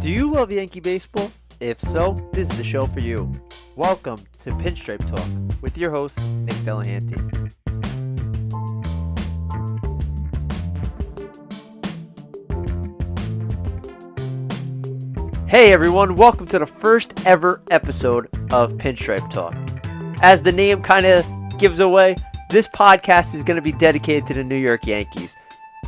Do you love Yankee baseball? If so, this is the show for you. Welcome to Pinstripe Talk with your host, Nick Delahanty. Hey everyone, welcome to the first ever episode of Pinstripe Talk. As the name kind of gives away, this podcast is going to be dedicated to the New York Yankees.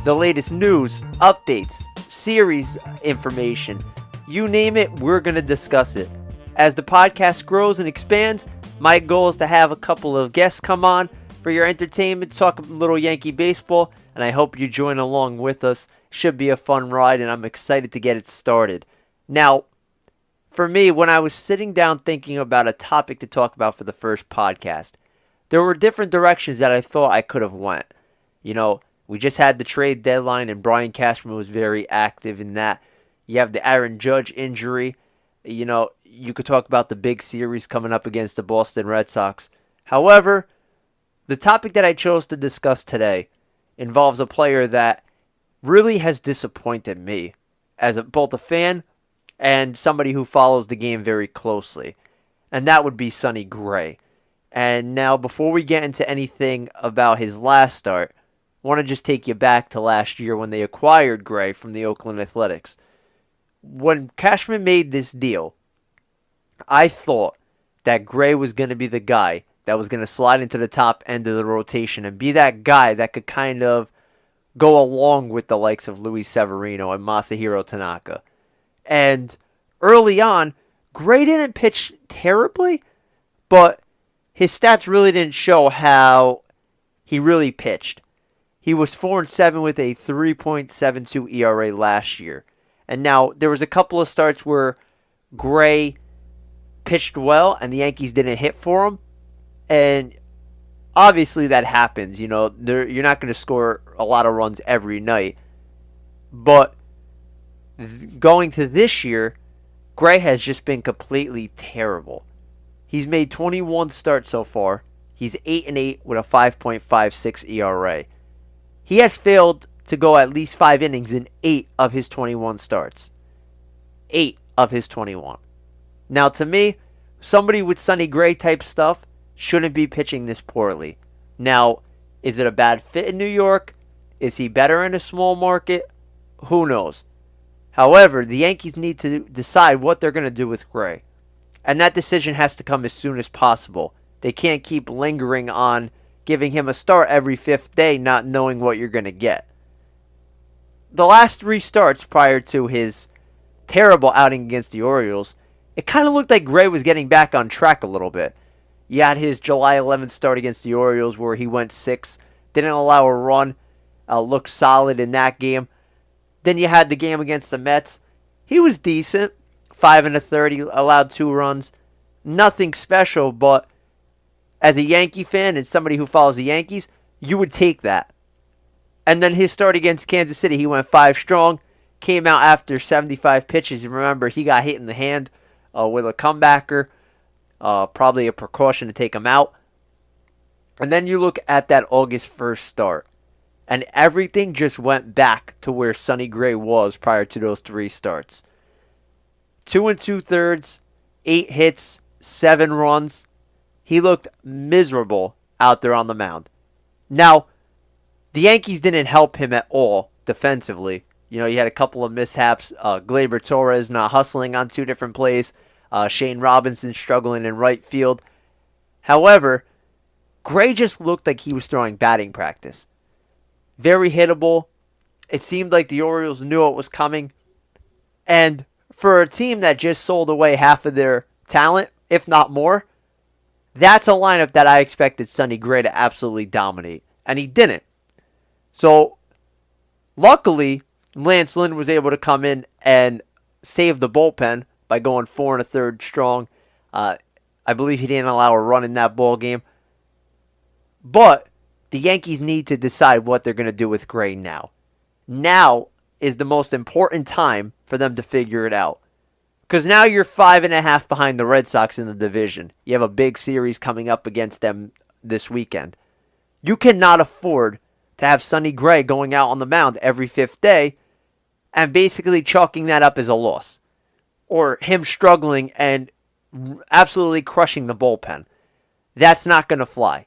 The latest news, updates, series information, you name it, we're going to discuss it. As the podcast grows and expands, my goal is to have a couple of guests come on for your entertainment, talk a little Yankee baseball, and I hope you join along with us. Should be a fun ride, and I'm excited to get it started. Now, for me, when I was sitting down thinking about a topic to talk about for the first podcast, there were different directions that I thought I could have went. You know, we just had the trade deadline, and Brian Cashman was very active in that. You have the Aaron Judge injury. You know, you could talk about the big series coming up against the Boston Red Sox. However, the topic that I chose to discuss today involves a player that really has disappointed me as both a fan and somebody who follows the game very closely. And that would be Sonny Gray. And now, before we get into anything about his last start, I want to just take you back to last year when they acquired Gray from the Oakland Athletics. When Cashman made this deal, I thought that Gray was going to be the guy that was going to slide into the top end of the rotation and be that guy that could kind of go along with the likes of Luis Severino and Masahiro Tanaka. And early on, Gray didn't pitch terribly, but his stats really didn't show how he really pitched. He was 4-7 with a 3.72 ERA last year. And now, there was a couple of starts where Gray pitched well and the Yankees didn't hit for him. And obviously that happens. You know, you're not going to score a lot of runs every night. But going to this year, Gray has just been completely terrible. He's made 21 starts so far. He's 8-8 with a 5.56 ERA. He has failed to go at least 5 innings in 8 of his 21 starts. 8 of his 21. Now, to me, somebody with Sonny Gray type stuff shouldn't be pitching this poorly. Now, is it a bad fit in New York? Is he better in a small market? Who knows? However, the Yankees need to decide what they're going to do with Gray. And that decision has to come as soon as possible. They can't keep lingering on giving him a start every 5th day, not knowing what you're going to get. The last 3 starts prior to his terrible outing against the Orioles, it kind of looked like Gray was getting back on track a little bit. You had his July 11th start against the Orioles where he went 6, didn't allow a run, looked solid in that game. Then you had the game against the Mets. He was decent, 5 1/3, he allowed 2 runs. Nothing special, but as a Yankee fan and somebody who follows the Yankees, you would take that. And then his start against Kansas City, he went 5 strong, came out after 75 pitches. And remember, he got hit in the hand with a comebacker, probably a precaution to take him out. And then you look at that August 1st start, and everything just went back to where Sonny Gray was prior to those 3 starts. 2 2/3, 8 hits, 7 runs. He looked miserable out there on the mound. Now, the Yankees didn't help him at all defensively. You know, you had a couple of mishaps. Gleyber Torres not hustling on 2 different plays. Shane Robinson struggling in right field. However, Gray just looked like he was throwing batting practice. Very hittable. It seemed like the Orioles knew it was coming. And for a team that just sold away half of their talent, if not more, that's a lineup that I expected Sonny Gray to absolutely dominate. And he didn't. So, luckily, Lance Lynn was able to come in and save the bullpen by going 4 1/3 strong. I believe he didn't allow a run in that ball game. But the Yankees need to decide what they're going to do with Gray now. Now is the most important time for them to figure it out. Because now you're 5.5 behind the Red Sox in the division. You have a big series coming up against them this weekend. You cannot afford to have Sonny Gray going out on the mound every 5th day and basically chalking that up as a loss. or him struggling and absolutely crushing the bullpen. That's not going to fly.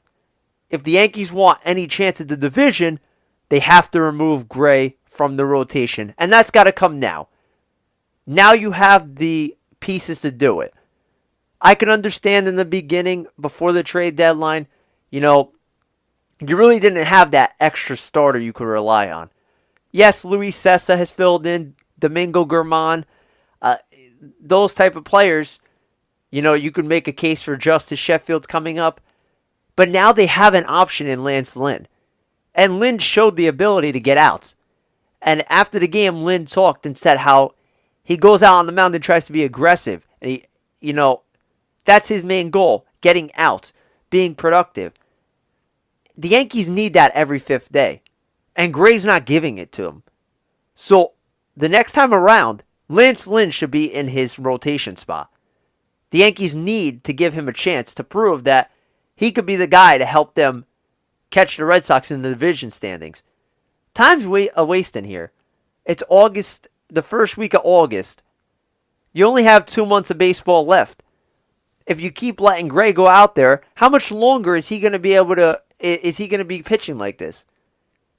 If the Yankees want any chance at the division, they have to remove Gray from the rotation. And that's got to come now. Now you have the pieces to do it. I can understand in the beginning, before the trade deadline, you really didn't have that extra starter you could rely on. Yes, Luis Sessa has filled in, Domingo Germán, those type of players. You could make a case for Justice Sheffield's coming up. But now they have an option in Lance Lynn. And Lynn showed the ability to get outs. And after the game, Lynn talked and said how he goes out on the mound and tries to be aggressive. And that's his main goal, getting outs, being productive. The Yankees need that every fifth day. And Gray's not giving it to him. So the next time around, Lance Lynn should be in his rotation spot. The Yankees need to give him a chance to prove that he could be the guy to help them catch the Red Sox in the division standings. Time's wasting here. It's August, the first week of August. You only have 2 months of baseball left. If you keep letting Gray go out there, how much longer is he going to be pitching like this?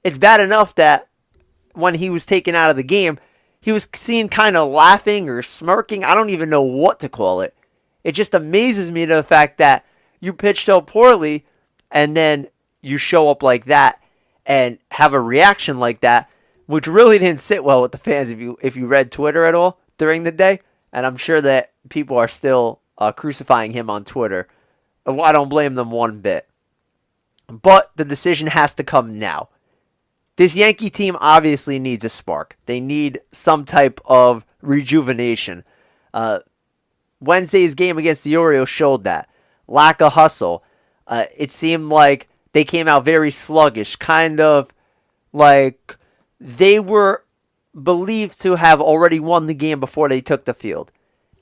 It's bad enough that when he was taken out of the game, he was seen kind of laughing or smirking. I don't even know what to call it. It just amazes me to the fact that you pitch so poorly and then you show up like that and have a reaction like that, which really didn't sit well with the fans if you read Twitter at all during the day. And I'm sure that people are still crucifying him on Twitter. I don't blame them one bit. But the decision has to come now. This Yankee team obviously needs a spark. They need some type of rejuvenation. Wednesday's game against the Orioles showed that. Lack of hustle. It seemed like they came out very sluggish, kind of like they were believed to have already won the game before they took the field.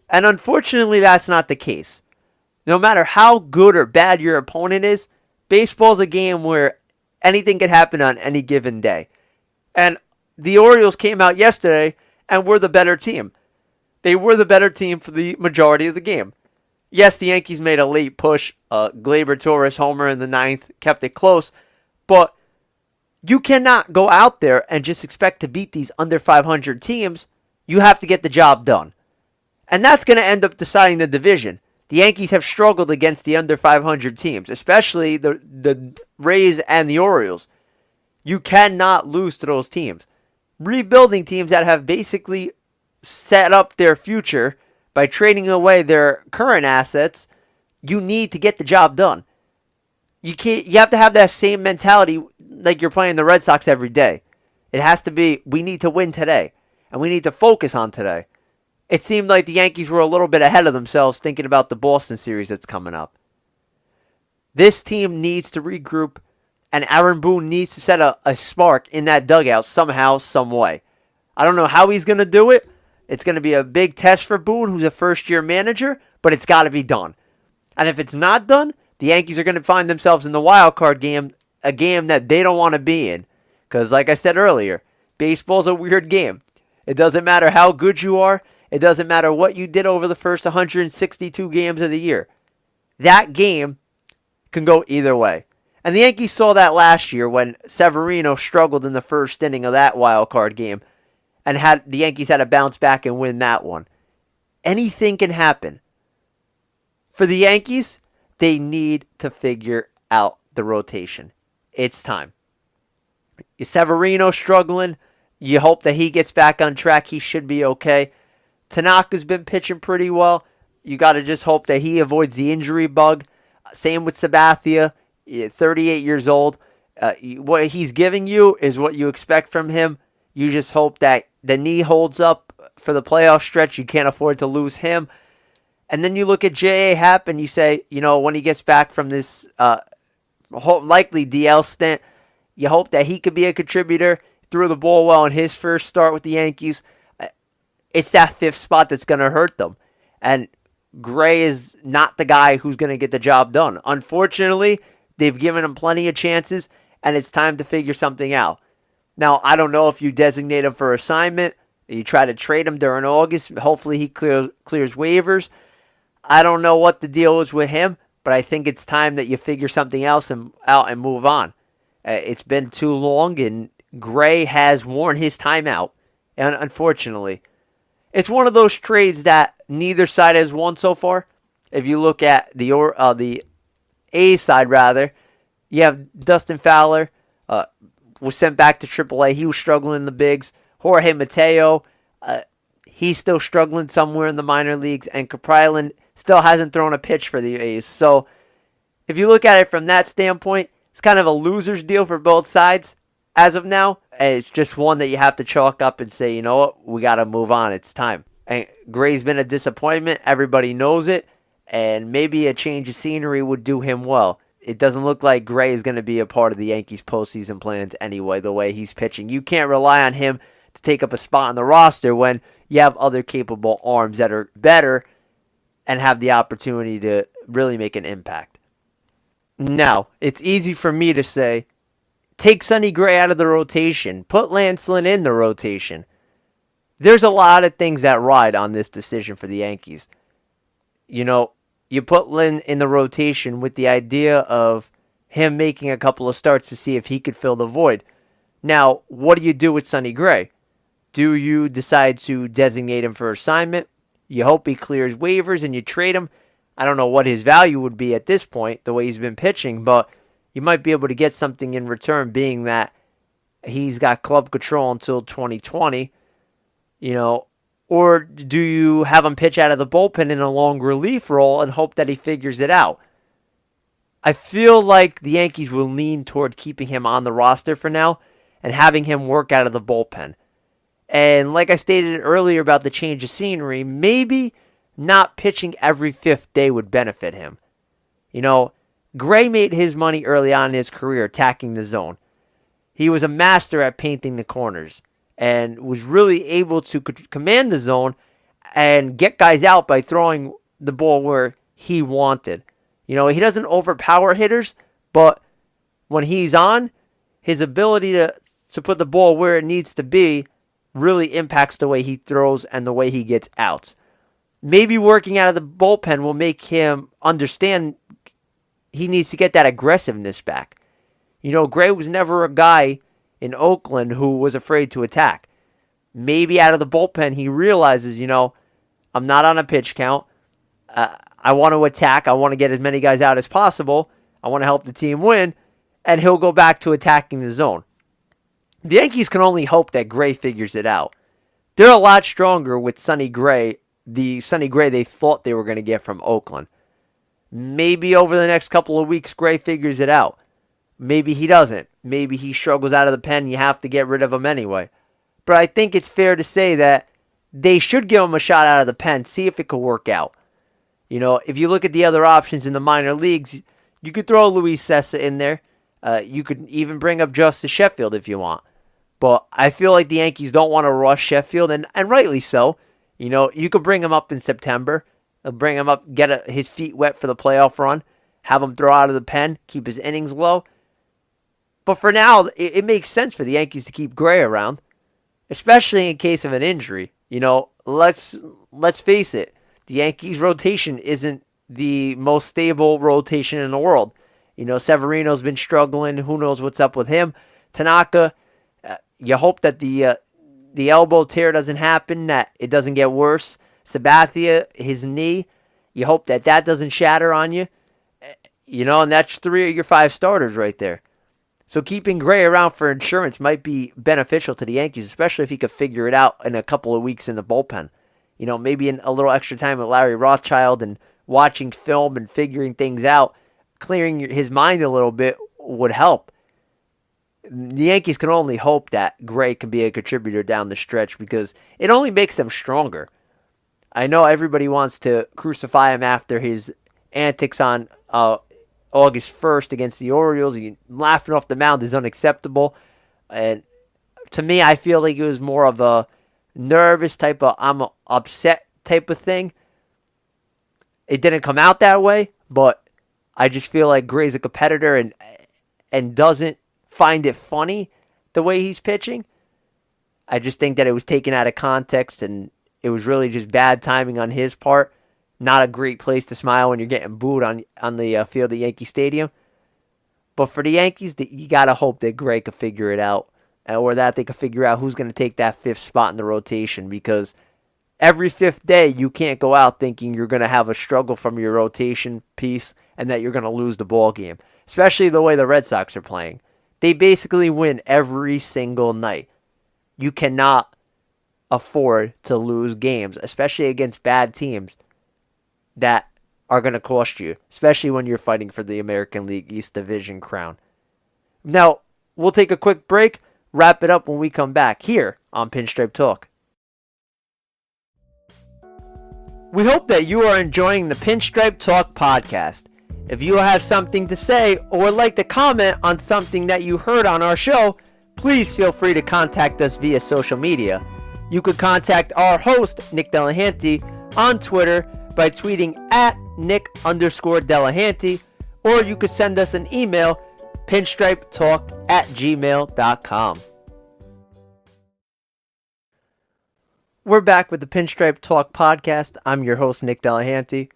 And unfortunately, that's not the case. No matter how good or bad your opponent is, baseball's a game where anything can happen on any given day. And the Orioles came out yesterday and were the better team. They were the better team for the majority of the game. Yes, the Yankees made a late push. Gleyber Torres homer in the ninth kept it close. But you cannot go out there and just expect to beat these under 500 teams. You have to get the job done. And that's going to end up deciding the division. The Yankees have struggled against the under 500 teams, especially the Rays and the Orioles. You cannot lose to those teams. Rebuilding teams that have basically set up their future by trading away their current assets, you need to get the job done. You have to have that same mentality like you're playing the Red Sox every day. It has to be, we need to win today, and we need to focus on today. It seemed like the Yankees were a little bit ahead of themselves thinking about the Boston series that's coming up. This team needs to regroup, and Aaron Boone needs to set a spark in that dugout somehow, some way. I don't know how he's going to do it. It's going to be a big test for Boone, who's a first-year manager, but it's got to be done. And if it's not done, the Yankees are going to find themselves in the wild card game, a game that they don't want to be in. Because like I said earlier, baseball's a weird game. It doesn't matter how good you are. It doesn't matter what you did over the first 162 games of the year. That game can go either way. And the Yankees saw that last year when Severino struggled in the first inning of that wild card game. And the Yankees had to bounce back and win that one. Anything can happen. For the Yankees, they need to figure out the rotation. It's time. Severino struggling. You hope that he gets back on track. He should be okay. Tanaka's been pitching pretty well. You got to just hope that he avoids the injury bug. Same with Sabathia, 38 years old. What he's giving you is what you expect from him. You just hope that the knee holds up for the playoff stretch. You can't afford to lose him. And then you look at J.A. Happ and you say, when he gets back from this likely DL stint, you hope that he could be a contributor. Threw the ball well in his first start with the Yankees. It's that fifth spot that's going to hurt them. And Gray is not the guy who's going to get the job done. Unfortunately, they've given him plenty of chances, and it's time to figure something out. Now, I don't know if you designate him for assignment. You try to trade him during August. Hopefully he clears waivers. I don't know what the deal is with him, but I think it's time that you figure something else out and move on. It's been too long, and Gray has worn his time out, and unfortunately. It's one of those trades that neither side has won so far. If you look at the A's side, rather, you have Dustin Fowler was sent back to AAA. He was struggling in the bigs. Jorge Mateo, he's still struggling somewhere in the minor leagues, and Kaprylan still hasn't thrown a pitch for the A's. So if you look at it from that standpoint, it's kind of a loser's deal for both sides as of now. And it's just one that you have to chalk up and say, you know what, we got to move on. It's time. And Gray's been a disappointment. Everybody knows it. And maybe a change of scenery would do him well. It doesn't look like Gray is going to be a part of the Yankees' postseason plans anyway, the way he's pitching. You can't rely on him to take up a spot on the roster when you have other capable arms that are better and have the opportunity to really make an impact. Now, it's easy for me to say, take Sonny Gray out of the rotation. Put Lance Lynn in the rotation. There's a lot of things that ride on this decision for the Yankees. You know, you put Lynn in the rotation with the idea of him making a couple of starts to see if he could fill the void. Now, what do you do with Sonny Gray? Do you decide to designate him for assignment? You hope he clears waivers and you trade him. I don't know what his value would be at this point, the way he's been pitching, but you might be able to get something in return, being that he's got club control until 2020, you know. Or do you have him pitch out of the bullpen in a long relief role and hope that he figures it out? I feel like the Yankees will lean toward keeping him on the roster for now and having him work out of the bullpen. And like I stated earlier about the change of scenery, maybe not pitching every fifth day would benefit him. You know, Gray made his money early on in his career attacking the zone. He was a master at painting the corners and was really able to command the zone and get guys out by throwing the ball where he wanted. You know, he doesn't overpower hitters, but when he's on, his ability to put the ball where it needs to be really impacts the way he throws and the way he gets outs. Maybe working out of the bullpen will make him understand he needs to get that aggressiveness back. You know, Gray was never a guy in Oakland who was afraid to attack. Maybe out of the bullpen he realizes, you know, I'm not on a pitch count. I want to attack. I want to get as many guys out as possible. I want to help the team win. And he'll go back to attacking the zone. The Yankees can only hope that Gray figures it out. They're a lot stronger with Sonny Gray, the Sonny Gray they thought they were going to get from Oakland. Maybe over the next couple of weeks, Gray figures it out. Maybe he doesn't. Maybe he struggles out of the pen. You have to get rid of him anyway. But I think it's fair to say that they should give him a shot out of the pen, see if it could work out. You know, if you look at the other options in the minor leagues, you could throw Luis Sessa in there. You could even bring up Justice Sheffield if you want. But I feel like the Yankees don't want to rush Sheffield, and rightly so. You know, you could bring him up in September, bring him up, get his feet wet for the playoff run, have him throw out of the pen, keep his innings low. But for now, it makes sense for the Yankees to keep Gray around, especially in case of an injury. You know, let's face it, the Yankees' rotation isn't the most stable rotation in the world. You know, Severino's been struggling. Who knows what's up with him? Tanaka, you hope that the elbow tear doesn't happen, that it doesn't get worse. Sabathia, his knee, you hope that doesn't shatter on you. You know, and that's 3 of your 5 starters right there. So keeping Gray around for insurance might be beneficial to the Yankees, especially if he could figure it out in a couple of weeks in the bullpen. You know, maybe a little extra time with Larry Rothschild and watching film and figuring things out, clearing his mind a little bit would help. The Yankees can only hope that Gray can be a contributor down the stretch because it only makes them stronger. I know everybody wants to crucify him after his antics on August 1st against the Orioles. Laughing off the mound is unacceptable. And to me, I feel like it was more of a nervous type of I'm upset type of thing. It didn't come out that way, but I just feel like Gray's a competitor and doesn't find it funny the way he's pitching. I just think that it was taken out of context, and it was really just bad timing on his part. Not a great place to smile when you're getting booed on the field at Yankee Stadium. But for the Yankees, you got to hope that Gray could figure it out, or that they could figure out who's going to take that fifth spot in the rotation, because every fifth day you can't go out thinking you're going to have a struggle from your rotation piece and that you're going to lose the ball game, especially the way the Red Sox are playing. They basically win every single night. You cannot afford to lose games, especially against bad teams that are going to cost you, especially when you're fighting for the American League East Division crown. Now, we'll take a quick break, wrap it up when we come back here on Pinstripe Talk. We hope that you are enjoying the Pinstripe Talk Podcast. If you have something to say or would like to comment on something that you heard on our show, please feel free to contact us via social media. You could contact our host, Nick Delahanty, on Twitter by tweeting at Nick_Delahanty, or you could send us an email, pinstripetalk@gmail.com. We're back with the Pinstripe Talk Podcast. I'm your host, Nick Delahanty.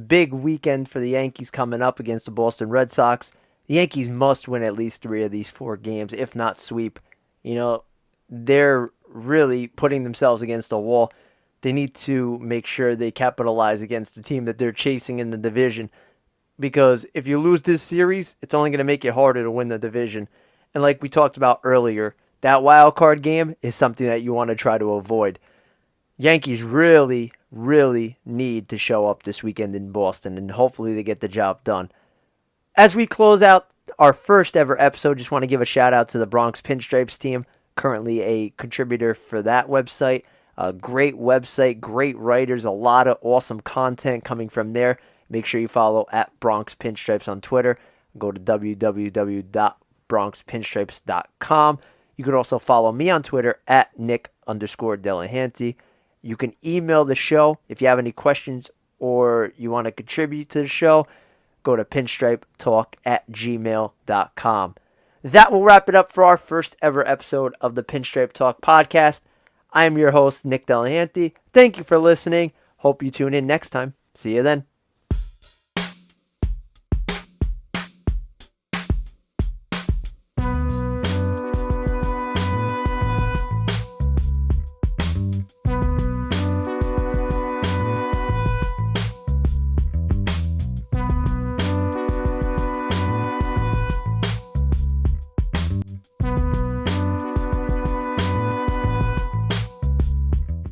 Big weekend for the Yankees coming up against the Boston Red Sox. The Yankees must win at least 3 of these 4 games, if not sweep. They're really putting themselves against a wall. They need to make sure they capitalize against the team that they're chasing in the division, because if you lose this series, it's only going to make it harder to win the division. And like we talked about earlier, that wild card game is something that you want to try to avoid. Yankees really, really need to show up this weekend in Boston, and hopefully they get the job done. As we close out our first ever episode, just want to give a shout out to the Bronx Pinstripes team, currently a contributor for that website. A great website, great writers, a lot of awesome content coming from there. Make sure you follow at Bronx Pinstripes on Twitter. Go to www.bronxpinstripes.com. You could also follow me on Twitter at Nick_Delahanty. You can email the show if you have any questions or you want to contribute to the show. Go to pinstripetalk@gmail.com. That will wrap it up for our first ever episode of the Pinstripe Talk Podcast. I am your host, Nick Delahanty. Thank you for listening. Hope you tune in next time. See you then.